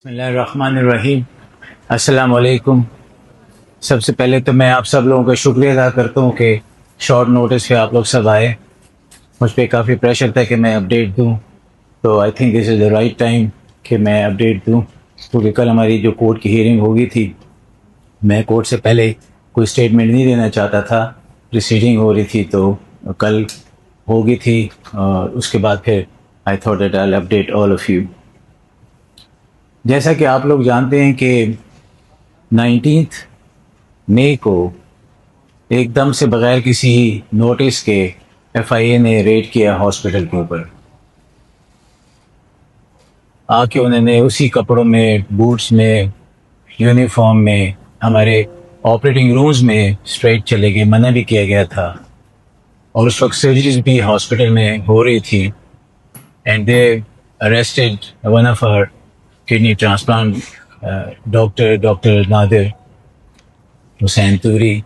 بسم اللہ الرحمن الرحیم۔ السلام علیکم۔ سب سے پہلے تو میں آپ سب لوگوں کا شکریہ ادا کرتا ہوں کہ شارٹ نوٹس پہ آپ لوگ سب آئے۔ مجھ پہ کافی پریشر تھا کہ میں اپڈیٹ دوں، تو I think this is the right time کہ میں اپڈیٹ دوں، کیونکہ کل ہماری جو کورٹ کی ہیئرنگ ہوگی تھی، میں کورٹ سے پہلے کوئی اسٹیٹمنٹ نہیں دینا چاہتا تھا، پریسیڈنگ ہو رہی تھی تو کل ہوگی تھی، اور اس کے بعد پھر I thought that I update all of you. جیسا کہ آپ لوگ جانتے ہیں کہ 19 مئی کو ایک دم سے بغیر کسی نوٹس کے ایف آئی اے نے ریڈ کیا ہاسپٹل کے اوپر، آ کے انہوں نے اسی کپڑوں میں، بوٹس میں، یونیفارم میں ہمارے آپریٹنگ رومز میں اسٹریٹ چلے گئے، منع بھی کیا گیا تھا، اور اس وقت سرجریز بھی ہاسپٹل میں ہو رہی تھی، and they arrested one of our kidney transplant doctor Nadir Hussain Turi,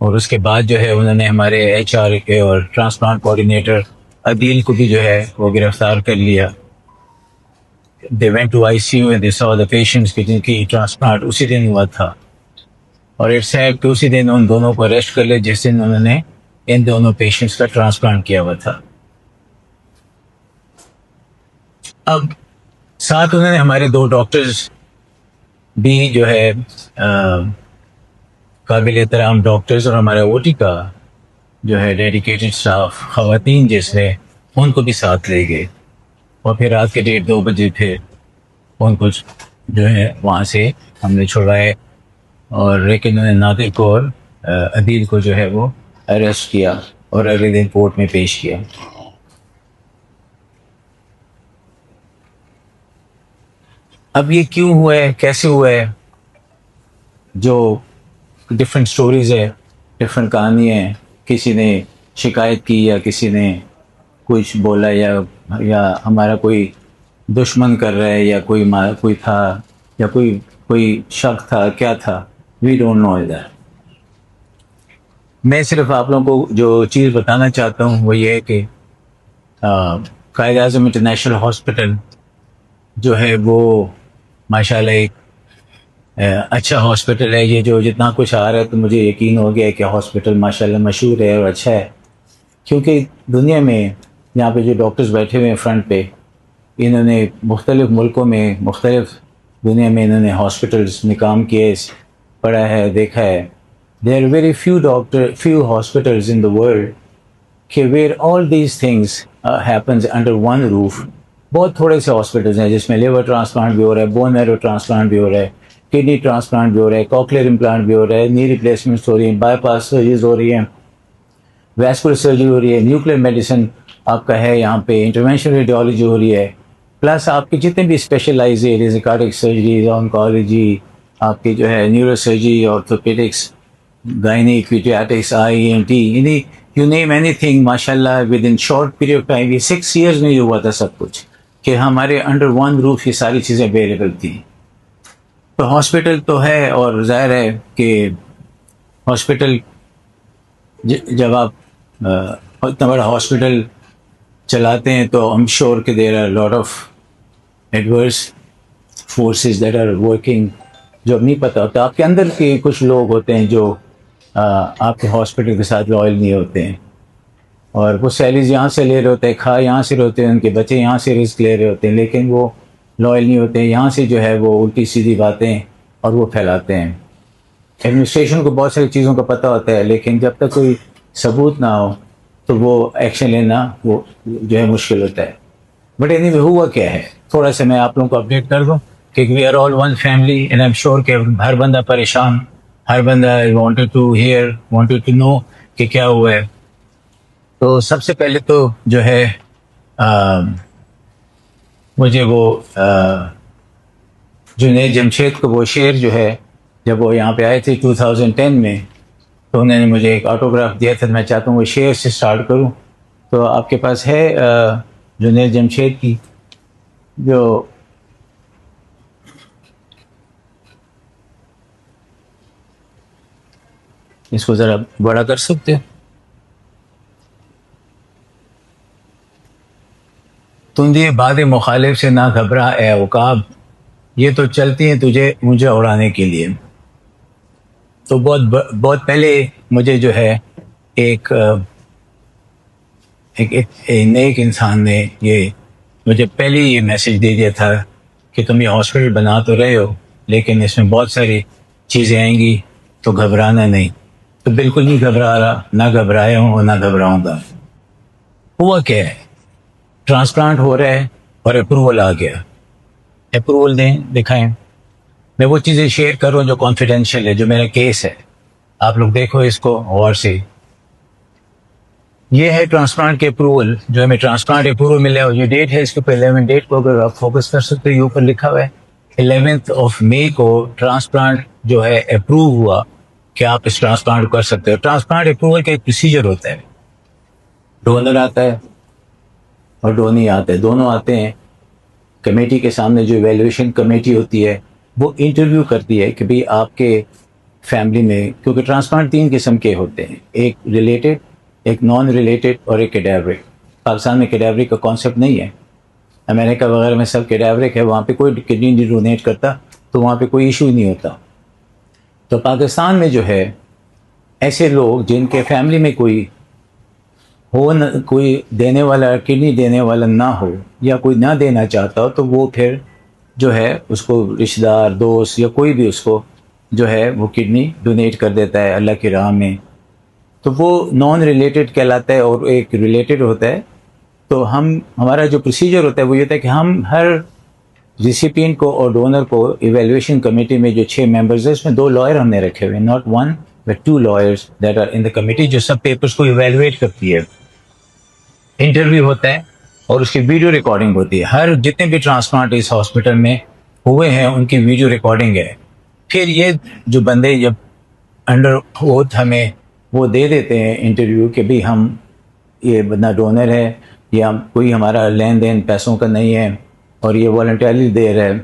اور اس کے بعد جو ہے انہوں نے ہمارے ایچ آر کے اور ٹرانسپلانٹ کوآرڈینیٹر عدیل کو بھی جو ہے وہ گرفتار کر لیا۔ They went to I C U and they saw the patients کہ جن کی ٹرانسپلانٹ اسی دن ہوا تھا، اور اٹس سیڈ کہ اسی دن ان دونوں کو اریسٹ کر لیا جس دن انہوں نے ان دونوں پیشنٹس کا ٹرانسپلانٹ کیا ہوا تھا۔ اب ساتھ انہوں نے ہمارے دو ڈاکٹرز بھی جو ہے قابل احترام ڈاکٹرز، اور ہمارا او ٹی کا جو ہے ڈیڈیکیٹڈ سٹاف خواتین جیسے ان کو بھی ساتھ لے گئے، اور پھر رات کے 1:30-2 بجے پھر ان کو جو ہے وہاں سے ہم نے چھڑوائے، اور لیکن انہوں نے نادر کو اور عدیل کو جو ہے وہ اریسٹ کیا اور اگلے دن کورٹ میں پیش کیا۔ اب یہ کیوں ہوا ہے، کیسے ہوا ہے، جو ڈفرینٹ سٹوریز ہے، ڈفرینٹ کہانی ہے، کسی نے شکایت کی یا کسی نے کچھ بولا، یا ہمارا کوئی دشمن کر رہا ہے، یا کوئی تھا، یا کوئی شک تھا، کیا تھا، وی ڈونٹ نو دیٹ۔ میں صرف آپ لوگوں کو جو چیز بتانا چاہتا ہوں وہ یہ ہے کہ قائد اعظم انٹرنیشنل ہاسپٹل جو ہے وہ ماشاءاللہ ایک اچھا ہاسپٹل ہے۔ یہ جو جتنا کچھ آ رہا ہے تو مجھے یقین ہو گیا کہ ہاسپٹل ماشاءاللہ مشہور ہے اور اچھا ہے، کیونکہ دنیا میں یہاں پہ جو ڈاکٹرز بیٹھے ہوئے ہیں فرنٹ پہ، انہوں نے مختلف ملکوں میں، مختلف دنیا میں انہوں نے ہاسپٹلس میں کام کیے، پڑھا ہے، دیکھا ہے۔ There are very few hospitals in the world کہ where all these things happens under one roof۔ بہت تھوڑے سے ہاسپٹلز ہیں جس میں لیور ٹرانسپلانٹ بھی ہو رہا ہے، بون میرو ٹرانسپلانٹ بھی ہو رہا ہے، کڈنی ٹرانسپلانٹ بھی ہو رہا ہے، کوکلیئر امپلانٹ بھی ہو رہا ہے، نی ریپلیسمنٹس ہو رہی ہیں، بائی پاس سرجریز ہو رہی ہیں، ویسکولر سرجری ہو رہی ہے، نیوکلیر میڈیسن آپ کا ہے، یہاں پہ انٹرونشنل ریڈیولوجی ہو رہی ہے، پلس آپ کے جتنے بھی specialise areas, cardiac surgery, oncology, آپ کی جو ہے neuro surgery, orthopaedics, gynae, paediatrics, E N T, یعنی یو نیم اینی تھنگ، ماشاء اللہ with in short period of time, یہ 6 ایئرز میں یہ ہوا تھا سب کچھ، کہ ہمارے انڈر ون روف یہ ساری چیزیں اویلیبل تھیں۔ تو ہاسپٹل تو ہے، اور ظاہر ہے کہ ہاسپٹل جب آپ اتنا بڑا ہاسپٹل چلاتے ہیں تو ایم شور کہ there are lot of adverse forces that are working, جو اب نہیں پتہ ہوتا، آپ کے اندر کے کچھ لوگ ہوتے ہیں جو آپ کے ہاسپٹل کے ساتھ لائل نہیں ہوتے ہیں، اور وہ سیلریز یہاں سے لے رہے ہوتے ہیں، کھا یہاں سے ہوتے ہیں، ان کے بچے یہاں سے رزق لے رہے ہوتے ہیں، لیکن وہ لائل نہیں ہوتے ہیں، یہاں سے جو ہے وہ الٹی سیدھی باتیں اور وہ پھیلاتے ہیں۔ ایڈمنسٹریشن کو بہت ساری چیزوں کا پتہ ہوتا ہے، لیکن جب تک کوئی ثبوت نہ ہو تو وہ ایکشن لینا وہ جو ہے مشکل ہوتا ہے۔ بٹ اینی وے ہوا کیا ہے، تھوڑا سا میں آپ لوگوں کو اپڈیٹ کر دوں کہ we are all one family, and I'm ایم شیور کہ ہر بندہ پریشان، ہر بندہ wanted to hear, wanted to know کہ کیا ہوا ہے۔ تو سب سے پہلے تو جو ہے مجھے وہ جنید جمشید کو وہ شعر جو ہے، جب وہ یہاں پہ آئے تھے 2010 میں، تو انہوں نے مجھے ایک آٹوگراف دیا تھا، میں چاہتا ہوں وہ شعر سے سٹارٹ کروں۔ تو آپ کے پاس ہے جنید جمشید کی جو اس کو ذرا بڑا کر سکتے ہیں؟ تندی باد مخالف سے نہ گھبرا اے عقاب، یہ تو چلتی ہیں مجھے اڑانے کے لیے. تو بہت پہلے مجھے جو ہے ایک نیک انسان نے مجھے پہلے یہ میسج دے دیا تھا کہ تم یہ ہاسپٹل بنا تو رہے ہو لیکن اس میں بہت ساری چیزیں آئیں گی تو گھبرانا نہیں. تو بالکل نہیں گھبرا رہا، نہ گھبرایا ہوں اور نہ گھبراؤں گا. ہوا کیا ہے، ٹرانسپلانٹ ہو رہا ہے اور اپروول آ گیا. اپروول دکھائیں. میں وہ چیزیں شیئر کروں جو کانفیڈینشیل ہے، جو میرا کیس ہے. آپ لوگ دیکھو اس کو غور سے. یہ ہے ٹرانسپلانٹ کے اپروول، جو ہمیں ٹرانسپلانٹ اپروول ملا ہے. یہ ڈیٹ ہے اس کے اوپر 11 ڈیٹ کو اگر آپ فوکس کر سکتے ہو، یہ اوپر لکھا ہوا ہے 11 مئی کو ٹرانسپلانٹ جو ہے اپروو ہوا کہ آپ اس ٹرانسپلانٹ کو کر سکتے ہو. ٹرانسپلانٹ اپروول کا ایک پروسیجر ہوتا ہے. ڈونر آتا ہے اور ڈونی آتا ہے، دونوں آتے ہیں. کمیٹی کے سامنے جو ایویلویشن کمیٹی ہوتی ہے وہ انٹرویو کرتی ہے کہ بھئی آپ کے فیملی میں، کیونکہ ٹرانسپلانٹ 3 قسم کے ہوتے ہیں، ایک ریلیٹڈ، ایک نان ریلیٹڈ اور ایک کیڈیورک. پاکستان میں کیڈیورک کا کانسیپٹ نہیں ہے. امریکہ وغیرہ میں سب کیڈیورک ہے، وہاں پہ کوئی کڈنی نہیں ڈونیٹ کرتا تو وہاں پہ کوئی ایشو نہیں ہوتا. تو پاکستان میں جو ہے ایسے لوگ جن کے فیملی میں کوئی دینے والا، کڈنی دینے والا نہ ہو یا کوئی نہ دینا چاہتا ہو، تو وہ پھر جو ہے اس کو رشتہ دار، دوست یا کوئی بھی اس کو جو ہے وہ کڈنی ڈونیٹ کر دیتا ہے اللہ کی راہ میں. تو وہ نان ریلیٹڈ کہلاتا ہے اور ایک ریلیٹڈ ہوتا ہے. تو ہمارا جو پروسیجر ہوتا ہے وہ یہ ہوتا ہے کہ ہم ہر ریسیپینٹ کو اور ڈونر کو ایویلویشن کمیٹی میں جو 6 ممبرز ہیں اس میں 2 لائر ہم نے رکھے ہوئے، not 1 but 2 lawyers that are in the committee, جو سب پیپرز کو ایویلویٹ کرتی ہے. انٹرویو ہوتا ہے اور اس کی ویڈیو ریکارڈنگ ہوتی ہے. ہر جتنے بھی ٹرانسپلانٹ اس ہاسپٹل میں ہوئے ہیں ان کی ویڈیو ریکارڈنگ ہے. پھر یہ جو بندے جب انڈر اوتھ ہمیں وہ دے دیتے ہیں انٹرویو کہ بھی ہم یہ بندہ ڈونر ہے یا کوئی ہمارا لین دین پیسوں کا نہیں ہے اور یہ والنٹیرلی دے رہا ہے،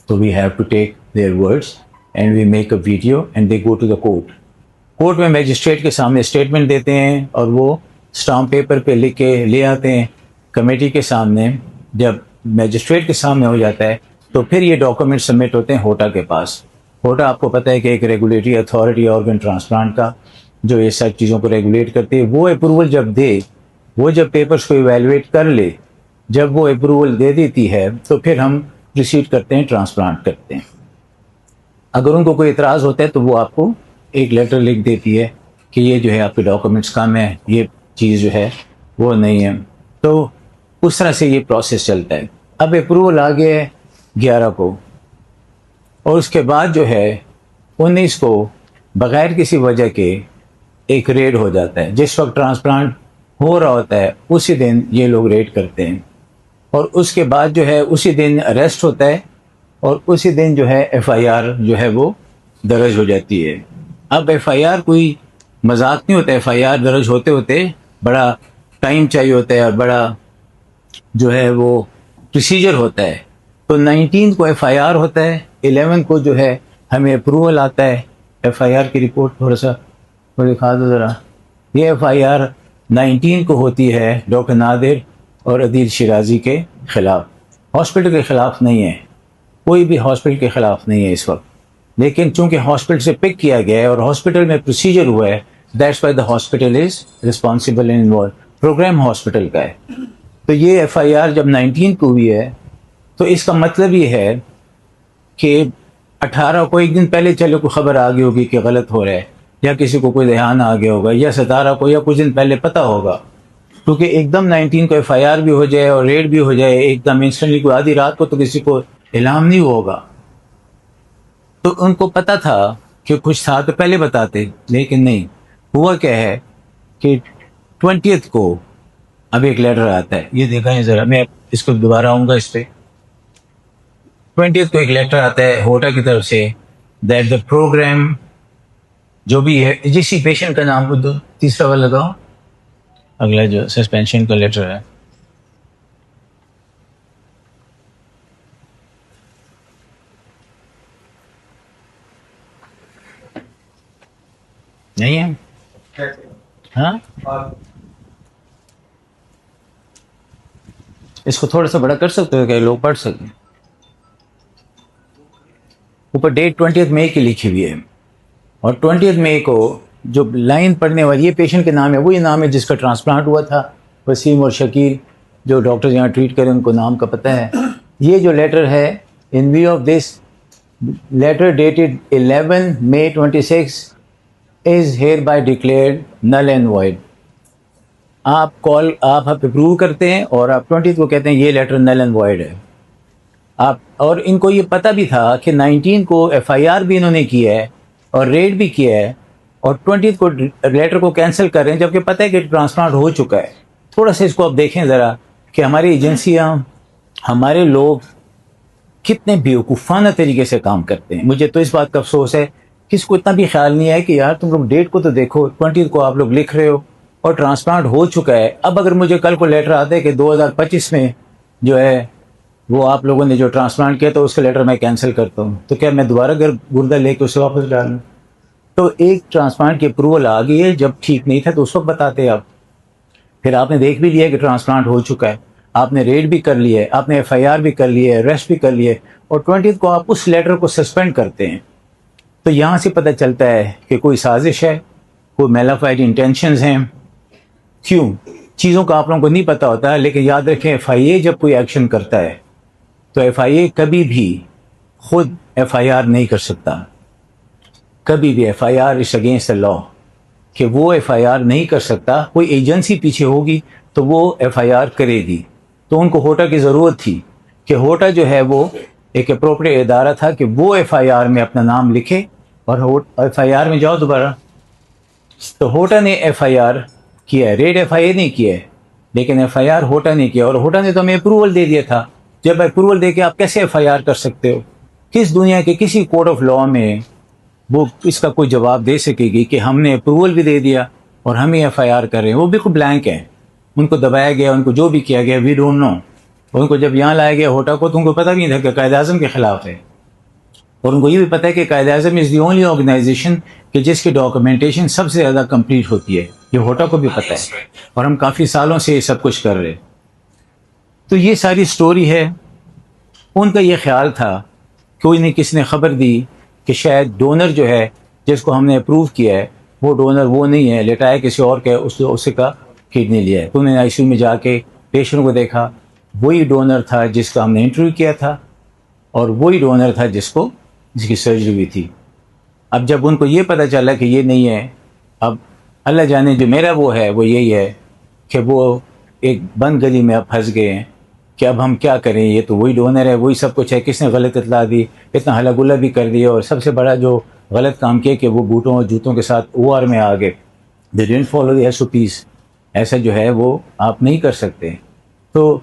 تو we have to take their words and we make a video and they go to the court. Court میں میجسٹریٹ کے سامنے اسٹیٹمنٹ دیتے ہیں اور وہ اسٹامپ پیپر پہ لکھ کے لے آتے ہیں کمیٹی کے سامنے. جب میجسٹریٹ کے سامنے ہو جاتا ہے تو پھر یہ ڈاکومنٹ سبمٹ ہوتے ہیں ہوٹا کے پاس. ہوٹا آپ کو پتہ ہے کہ ایک ریگولیٹری اتھارٹی آرگن ٹرانسپلانٹ کا جو یہ سب چیزوں کو ریگولیٹ کرتی ہے. وہ اپروول جب دے، وہ جب پیپرز کو ایویلویٹ کر لے، جب وہ اپروول دے دیتی ہے تو پھر ہم پروسیڈ کرتے ہیں، ٹرانسپلانٹ کرتے ہیں. اگر ان کو کوئی اعتراض ہوتا ہے تو وہ آپ کو ایک لیٹر لکھ دیتی ہے کہ یہ جو ہے آپ کے ڈاکومنٹس کم ہے، یہ چیز جو ہے وہ نہیں ہے. تو اس طرح سے یہ پروسیس چلتا ہے. اب اپروول آ گیا ہے 11 کو اور اس کے بعد جو ہے 19 کو بغیر کسی وجہ کے ایک ریڈ ہو جاتا ہے. جس وقت ٹرانسپلانٹ ہو رہا ہوتا ہے اسی دن یہ لوگ ریڈ کرتے ہیں اور اس کے بعد جو ہے اسی دن اریسٹ ہوتا ہے اور اسی دن جو ہے ایف آئی آر جو ہے وہ درج ہو جاتی ہے. اب ایف آئی آر کوئی مذاق نہیں ہوتا. ایف آئی آر درج ہوتے ہوتے بڑا ٹائم چاہیے ہوتا ہے اور بڑا جو ہے وہ پروسیجر ہوتا ہے. تو 19 کو ایف آئی آر ہوتا ہے، 11 کو جو ہے ہمیں اپروول آتا ہے. ایف آئی آر کی رپورٹ تھوڑا سا دکھا دو ذرا. یہ ایف آئی آر 19 کو ہوتی ہے ڈاکٹر نادر اور عدیل شیرازی کے خلاف. ہاسپٹل کے خلاف نہیں ہے، کوئی بھی ہاسپٹل کے خلاف نہیں ہے اس وقت. لیکن چونکہ ہاسپٹل سے پک کیا گیا ہے اور ہاسپٹل میں پروسیجر ہوا ہے، that's why the hospital is responsible and involve. Programme hospital کا ہے. تو یہ ایف آئی آر جب 19 کو ہوئی ہے تو اس کا مطلب یہ ہے کہ 18 کو ایک دن پہلے چلو کوئی خبر آ گئی ہوگی کہ غلط ہو رہا ہے یا کسی کو کوئی دھیان آ گیا ہوگا، یا 17 کو یا کچھ دن پہلے پتہ ہوگا. کیونکہ ایک دم 19 کو ایف آئی آر بھی ہو جائے اور ریڈ بھی ہو جائے ایک دم انسٹنٹلی، کوئی آدھی رات کو تو کسی کو اعلام نہیں ہوگا. تو ان کو پتہ تھا کہ کچھ تھا تو پہلے بتاتے، لیکن نہیں. ہوا کیا ہے کہ 20 کو اب ایک لیٹر آتا ہے. یہ دیکھیں ذرا، میں اس کو دوبارہ آؤں گا اس پہ. 20 کو ایک لیٹر آتا ہے ہوٹا کی طرف سے دیٹ دا پروگرام جو بھی ہے، جسی پیشنٹ کا نام دو، تیسرا والا لگاؤ، اگلا جو سسپینشن کا لیٹر ہے. نہیں ہے؟ ہاں اس کو تھوڑا سا بڑا کر سکتے ہو کہ لوگ پڑھ سکیں. اوپر ڈیٹ 20 مئی کی لکھی ہوئی ہے، اور 20 مئی کو جو لائن پڑھنے والی یہ پیشنٹ کے نام ہے، وہی نام ہے جس کا ٹرانسپلانٹ ہوا تھا، وسیم اور شکیل، جو ڈاکٹر یہاں ٹریٹ کریں ان کو نام کا پتہ ہے. یہ جو لیٹر ہے، in view of this letter dated 11 May 26 is hereby declared null and void. آپ اپروو کرتے ہیں اور آپ 20 کو کہتے ہیں یہ لیٹر نل اینڈ وائڈ ہے. آپ اور ان کو یہ پتہ بھی تھا کہ 19 کو FIR بھی انہوں نے کیا ہے اور ریڈ بھی کیا ہے، اور 20 کو لیٹر کو کینسل کر رہے ہیں جبکہ پتہ ہے کہ ٹرانسپلانٹ ہو چکا ہے. تھوڑا سا اس کو آپ دیکھیں ذرا کہ ہماری ایجنسیاں، ہمارے لوگ کتنے بیوقوفانہ طریقے سے کام کرتے ہیں. مجھے تو اس بات کا افسوس ہے کہ اس کو اتنا بھی خیال نہیں ہے کہ یار تم لوگ ڈیٹ کو تو دیکھو، 20 کو آپ لوگ لکھ رہے ہو اور ٹرانسپلانٹ ہو چکا ہے. اب اگر مجھے کل کو لیٹر آتا ہے کہ 2025 میں جو ہے وہ آپ لوگوں نے جو ٹرانسپلانٹ کیا تو اس کا لیٹر میں کینسل کرتا ہوں، تو کیا میں دوبارہ گردہ لے کے اسے واپس ڈالوں؟ تو ایک ٹرانسپلانٹ کی اپروول آ گئی ہے، جب ٹھیک نہیں تھا تو اس وقت بتاتے آپ. پھر آپ نے دیکھ بھی لیا کہ ٹرانسپلانٹ ہو چکا ہے، آپ نے ریڈ بھی کر لیا ہے، آپ نے FIR بھی کر لی ہے، اریسٹ بھی کر لیے، اور 20 کو آپ اس لیٹر کو سسپینڈ کرتے ہیں. تو یہاں سے پتہ چلتا ہے کہ کوئی سازش ہے، کوئی میلافائڈ انٹینشنز ہیں. کیوں؟ چیزوں کا آپ لوگوں کو نہیں پتہ ہوتا، لیکن یاد رکھیں FIA جب کوئی ایکشن کرتا ہے تو FIA کبھی بھی خود FIR نہیں کر سکتا. کبھی بھی FIR از اگینسٹ دا لا، کہ وہ FIR نہیں کر سکتا. کوئی ایجنسی پیچھے ہوگی تو وہ FIR کرے گی. تو ان کو ہوٹا کی ضرورت تھی کہ ہوٹا جو ہے وہ ایک اپروپریٹ ادارہ تھا کہ وہ FIR میں اپنا نام لکھے، اور FIR میں جاؤ دوبارہ. تو ہوٹا نے FIR کیا ہے، ریڈ FIA نہیں کیا ہے، لیکن FIR ہوٹا نے کیا، اور ہوٹا نے تو ہمیں اپروول دے دیا تھا. جب اپروول دے کے آپ کیسے FIR کر سکتے ہو؟ کس دنیا کے کسی کورٹ آف لاء میں وہ اس کا کوئی جواب دے سکے گی کہ ہم نے اپروول بھی دے دیا اور ہم ہی FIR کر رہے ہیں؟ وہ بالکل بلینک ہے. ان کو دبایا گیا، ان کو جو بھی کیا گیا وی ڈونٹ نو. ان کو جب یہاں لایا گیا ہوٹا کو تو ان کو پتہ بھی نہیں تھا کہ قائد اعظم کے خلاف ہے، اور ان کو یہ بھی پتہ ہے کہ قائد اعظم از دی اونلی آرگنائزیشن کہ جس کی ڈاکومنٹیشن سب سے زیادہ کمپلیٹ ہوتی ہے. یہ ہوٹا کو بھی پتہ ہے، اور ہم کافی سالوں سے یہ سب کچھ کر رہے. تو یہ ساری سٹوری ہے. ان کا یہ خیال تھا، کوئی نے کسی نے خبر دی کہ شاید ڈونر جو ہے جس کو ہم نے اپروو کیا ہے وہ ڈونر وہ نہیں ہے، لٹایا کسی اور کا، اس کا کڈنی لیا ہے. تو انہوں نے ICU میں جا کے پیشنٹ کو دیکھا، وہی ڈونر تھا جس کا ہم نے انٹرویو کیا تھا، اور وہی ڈونر تھا جس کی سرجری ہوئی تھی. اب جب ان کو یہ پتہ چلا کہ یہ نہیں ہے، اب اللہ جانے جو میرا وہ ہے وہ یہی ہے کہ وہ ایک بند گلی میں اب پھنس گئے ہیں کہ اب ہم کیا کریں. یہ تو وہی ڈونر ہے، وہی سب کچھ ہے، کس نے غلط اطلاع دی، اتنا ہلا گلا بھی کر دیا، اور سب سے بڑا جو غلط کام کیا کہ وہ بوٹوں اور جوتوں کے ساتھ OR میں آ گئے. They didn't follow the SOPs. ایسا جو ہے وہ آپ نہیں کر سکتے. تو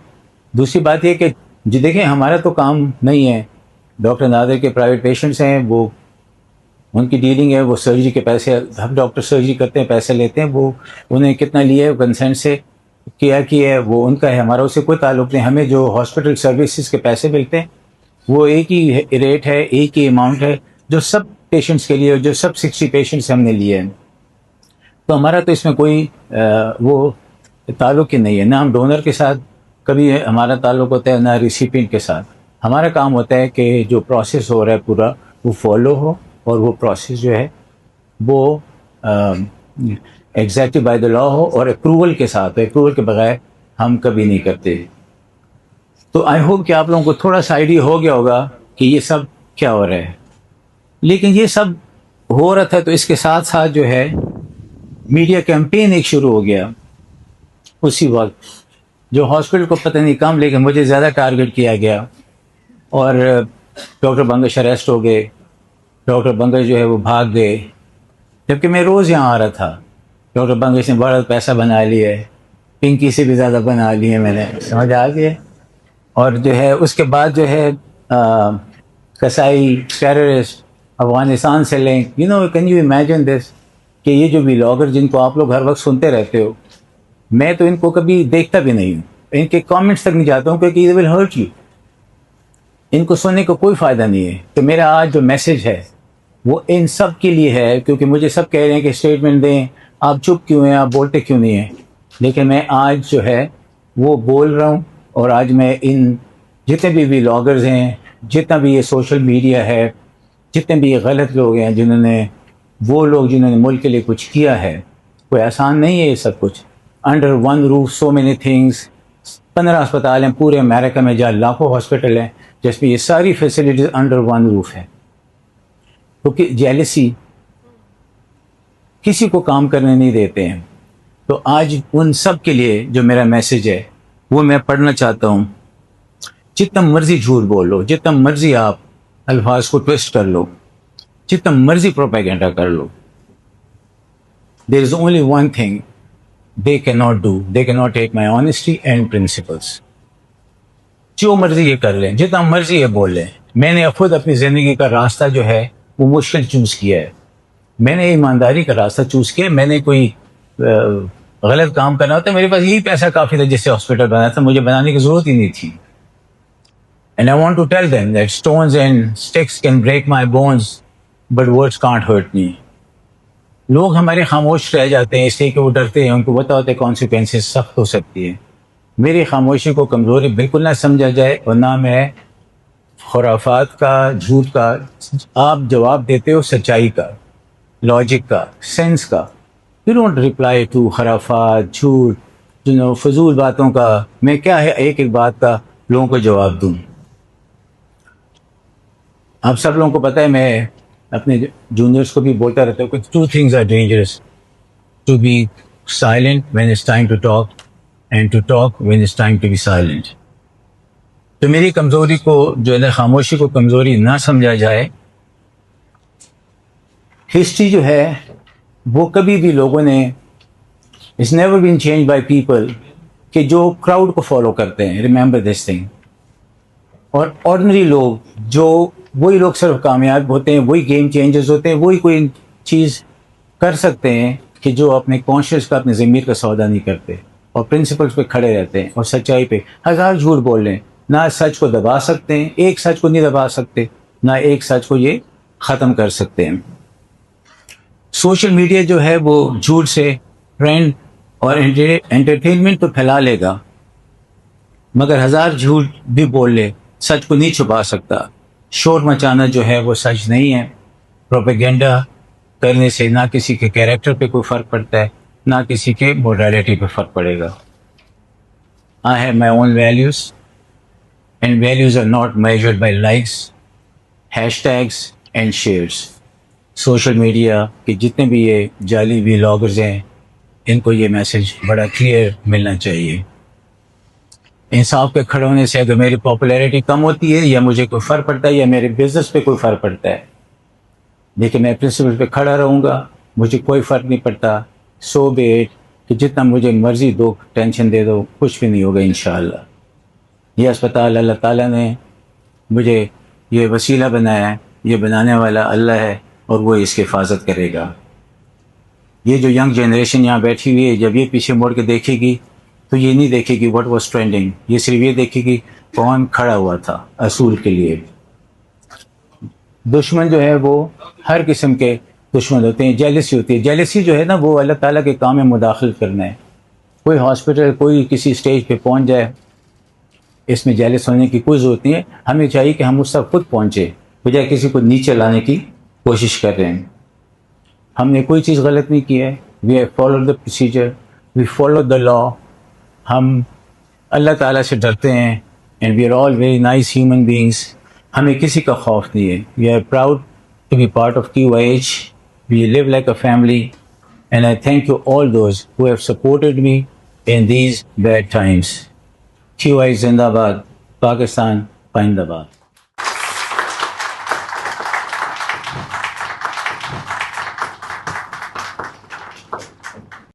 دوسری بات یہ کہ جی دیکھیں ہمارا تو کام نہیں ہے، ڈاکٹر نادر کے پرائیویٹ پیشنٹس ہیں، وہ ان کی ڈیلنگ ہے، وہ سرجری کے پیسے، ہم ڈاکٹر سرجری کرتے ہیں پیسے لیتے ہیں، وہ انہیں کتنا لیا ہے کنسنٹ سے کیا ہے وہ ان کا ہے، ہمارا اس سے کوئی تعلق نہیں. ہمیں جو ہاسپٹل سروسز کے پیسے ملتے ہیں وہ ایک ہی ریٹ ہے، ایک ہی اماؤنٹ ہے جو سب پیشنٹس کے لیے، جو سب 60 پیشنٹس ہم نے لیے ہیں. تو ہمارا تو اس میں کوئی وہ تعلق ہی نہیں ہے، نہ ہم ڈونر کے ساتھ کبھی ہمارا تعلق ہوتا ہے، نہ ریسیپینٹ کے ساتھ. ہمارا کام ہوتا ہے کہ جو پروسیس ہو رہا ہے پورا وہ فالو ہو، اور وہ پروسیس جو ہے وہ ایگزیکٹلی بائی دا لا ہو، اور اپروول کے ساتھ. اپروول کے بغیر ہم کبھی نہیں کرتے. تو آئی ہوپ کہ آپ لوگوں کو تھوڑا سا آئیڈیا ہو گیا ہوگا کہ یہ سب کیا ہو رہا ہے. لیکن یہ سب ہو رہا تھا تو اس کے ساتھ ساتھ جو ہے میڈیا کیمپین ایک شروع ہو گیا اسی وقت، جو ہاسپٹل کو پتہ نہیں کم لیکن مجھے زیادہ ٹارگٹ کیا گیا، اور ڈاکٹر بنگش اریسٹ ہو گئے. ڈاکٹر بنگش جو ہے وہ بھاگ گئے، جبکہ میں روز یہاں آ رہا تھا. ڈاکٹر بنگش نے بڑا پیسہ بنا لیا ہے، پنکی سے بھی زیادہ بنا لی ہے، میں نے سمجھ آ گیا. اور جو ہے اس کے بعد جو ہے کسائی ٹیررسٹ افغانستان سے link, can you imagine this کہ یہ جو ولاگر جن کو آپ لوگ ہر وقت سنتے رہتے ہو، میں تو ان کو کبھی دیکھتا بھی نہیں ہوں، ان کے کامنٹس تک نہیں جاتا ہوں کیونکہ they will hurt you. ان کو سننے کا کوئی فائدہ نہیں ہے. تو میرا آج جو میسج ہے وہ ان سب کے لیے ہے، کیونکہ مجھے سب کہہ رہے ہیں کہ اسٹیٹمنٹ دیں، آپ چپ کیوں ہیں، آپ بولتے کیوں نہیں ہیں. لیکن میں آج جو ہے وہ بول رہا ہوں، اور آج میں ان جتنے بھی ولاگرز ہیں، جتنا بھی یہ سوشل میڈیا ہے، جتنے بھی یہ غلط لوگ ہیں وہ لوگ جنہوں نے ملک کے لیے کچھ کیا ہے، کوئی آسان نہیں ہے یہ سب کچھ. Under one roof so many things. 15 اسپتال ہیں پورے امریکہ میں، جہاں لاکھوں ہاسپٹل ہیں، جس میں یہ ساری فیسلٹیز انڈر ون روف ہے. کیونکہ جیلسی کسی کو کام کرنے نہیں دیتے ہیں. تو آج ان سب کے لیے جو میرا میسج ہے وہ میں پڑھنا چاہتا ہوں. جتنا مرضی جھوٹ بول لو، جتنا مرضی آپ الفاظ کو ٹویسٹ کر لو، جتنا مرضی پروپیگنڈا کر لو، there is only one thing they cannot do. They cannot take my honesty and principles. جو مرضی یہ کر لیں، جتنا مرضی یہ بول لیں. میں نے خود اپنی زندگی کا راستہ جو ہے وہ مشکل چوز کیا ہے. میں نے ایمانداری کا راستہ چوز کیا. میں نے کوئی غلط کام کرنا ہوتا ہے، میرے پاس یہی پیسہ کافی تھا جس سے ہاسپٹل بنا تھا، مجھے بنانے کی ضرورت ہی نہیں تھی. And I want to tell them that stones and sticks can break my bones, but words can't hurt me. لوگ ہمارے خاموش رہ جاتے ہیں اس لیے کہ وہ ڈرتے ہیں، ان کو پتہ ہوتا ہے کانسیکوینسز سخت ہو سکتی ہے. میری خاموشی کو کمزوری بالکل نہ سمجھا جائے، اور نہ میں خرافات کا، جھوٹ کا. آپ جواب دیتے ہو سچائی کا، لاجک کا، سینس کا. یو ڈونٹ ریپلائی ٹو خرافات، جھوٹ، فضول باتوں کا. میں کیا ہے ایک ایک بات کا لوگوں کو جواب دوں. آپ سب لوگوں کو پتہ ہے، میں اپنے جونیئرس کو بھی بولتا رہتا ہوں کہ 2 things are dangerous: to be silent when it's time to talk, and to talk when it's time to be silent. تو میری کمزوری کو جو ہے نا، خاموشی کو کمزوری نہ سمجھا جائے. ہسٹری جو ہے وہ کبھی بھی لوگوں نے it's never been changed by people کہ جو کراؤڈ کو فالو کرتے ہیں. Remember this thing. اور آرڈنری لوگ، جو وہی لوگ صرف کامیاب ہوتے ہیں، وہی گیم چینجرز ہوتے ہیں، وہی کوئی چیز کر سکتے ہیں کہ جو اپنے کانشیس کا، اپنے ضمیر کا سودا نہیں کرتے اور پرنسپلز پہ کھڑے رہتے ہیں اور سچائی پہ. ہزار جھوٹ بول لیں، نہ سچ کو دبا سکتے ہیں، ایک سچ کو نہیں دبا سکتے، نہ ایک سچ کو یہ ختم کر سکتے ہیں. سوشل میڈیا جو ہے وہ جھوٹ سے ٹرینڈ اور انٹرٹینمنٹ تو پھیلا لے گا، مگر ہزار جھوٹ بھی بول لے سچ کو نہیں چھپا سکتا. شور مچانا جو ہے وہ سچ نہیں ہے. پروپیگنڈا کرنے سے نہ کسی کے کیریکٹر پہ کوئی فرق پڑتا ہے، نہ کسی کے موڈیلٹی پہ فرق پڑے گا. I have my own values, and values are not measured by likes, hashtags and shares. Social media کے جتنے بھی یہ جعلی ولاگرز ہیں، ان کو یہ میسج بڑا کلیئر ملنا چاہیے. انصاف کے کھڑے ہونے سے اگر میری پاپولیرٹی کم ہوتی ہے، یا مجھے کوئی فرق پڑتا ہے، یا میرے بزنس پہ کوئی فرق پڑتا ہے، لیکن میں پرنسپل پہ کھڑا رہوں گا، مجھے کوئی فرق نہیں پڑتا. سو بی اٹ، کہ جتنا مجھے مرضی دو، ٹینشن دے دو، کچھ بھی نہیں ہوگا انشاءاللہ. یہ اسپتال اللہ تعالیٰ نے مجھے یہ وسیلہ بنایا ہے، یہ بنانے والا اللہ ہے، اور وہ اس کی حفاظت کرے گا. یہ جو ینگ جنریشن یہاں بیٹھی ہوئی ہے، جب یہ پیچھے مڑ کے دیکھے گی تو یہ نہیں دیکھے گی واٹ واز ٹرینڈنگ، یہ صرف یہ دیکھے گی کون کھڑا ہوا تھا اصول کے لیے. دشمن جو ہے وہ ہر قسم کے دشمن ہوتے ہیں. جیلسی ہوتی ہے. جیلسی جو ہے نا، وہ اللہ تعالیٰ کے کام میں مداخلت کرنا ہے. کوئی ہاسپٹل، کوئی کسی سٹیج پہ پہنچ جائے، اس میں جیلس ہونے کی کوئی ضرورت نہیں ہے. ہمیں چاہیے کہ ہم اس تک خود پہنچے، بجائے کسی کو نیچے لانے کی کوشش کر رہے ہیں. ہم نے کوئی چیز غلط نہیں کی ہے. We have followed the procedure, we follow the law. ہم اللہ تعالیٰ سے ڈرتے ہیں، and we are all very nice human beings. ہمیں کسی کا خوف نہیں ہے. We are proud to be part of QIH. We live like a family, and I thank you all those who have supported me in these bad times. QIH زندہ باد. پاکستان پائندہ باد.